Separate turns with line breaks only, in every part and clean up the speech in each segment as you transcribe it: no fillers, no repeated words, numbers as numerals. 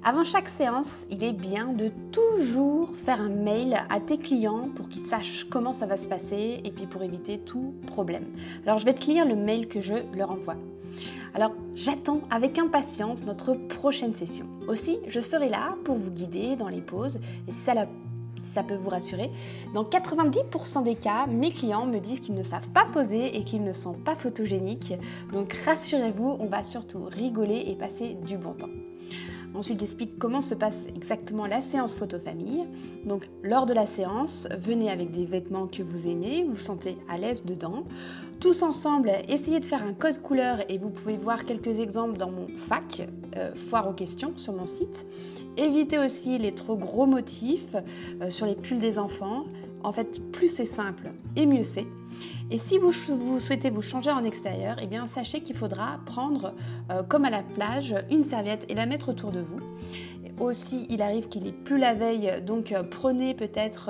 Avant chaque séance, il est bien de toujours faire un mail à tes clients pour qu'ils sachent comment ça va se passer et puis pour éviter tout problème. Alors je vais te lire le mail que je leur envoie. Alors j'attends avec impatience notre prochaine session. Aussi, je serai là pour vous guider dans les pauses et si ça peut vous rassurer. Dans 90% des cas, mes clients me disent qu'ils ne savent pas poser et qu'ils ne sont pas photogéniques. Donc rassurez-vous, on va surtout rigoler et passer du bon temps. Ensuite, j'explique comment se passe exactement la séance photo-famille. Donc, lors de la séance, venez avec des vêtements que vous aimez, vous vous sentez à l'aise dedans. Tous ensemble, essayez de faire un code couleur et vous pouvez voir quelques exemples dans mon FAQ, foire aux questions, sur mon site. Évitez aussi les trop gros motifs sur les pulls des enfants. En fait, plus c'est simple et mieux c'est. Et si vous souhaitez vous changer en extérieur, eh bien sachez qu'il faudra prendre, comme à la plage, une serviette et la mettre autour de vous. Aussi, il arrive qu'il ait plu la veille, donc prenez peut-être,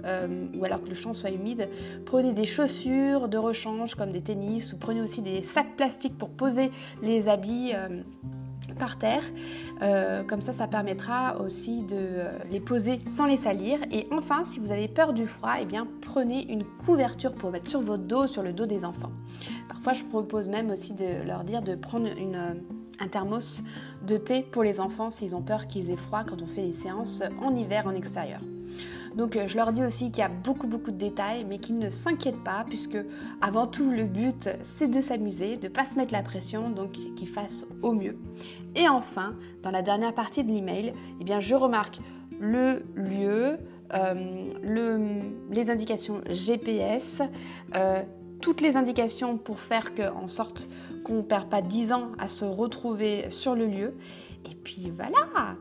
ou alors que le champ soit humide, prenez des chaussures de rechange comme des tennis ou prenez aussi des sacs plastiques pour poser les habits par terre, comme ça permettra aussi de les poser sans les salir. Et enfin, si vous avez peur du froid, eh bien prenez une couverture pour mettre sur votre dos, sur le dos des enfants. Parfois je propose même aussi de leur dire de prendre un thermos de thé pour les enfants s'ils ont peur qu'ils aient froid quand on fait des séances en hiver en extérieur. Donc je leur dis aussi qu'il y a beaucoup de détails, mais qu'ils ne s'inquiètent pas, puisque avant tout le but c'est de s'amuser, de ne pas se mettre la pression, donc qu'ils fassent au mieux. Et enfin, dans la dernière partie de l'email, eh bien, je remarque le lieu, les indications GPS, toutes les indications pour faire en sorte qu'on ne perd pas 10 ans à se retrouver sur le lieu. Et puis voilà!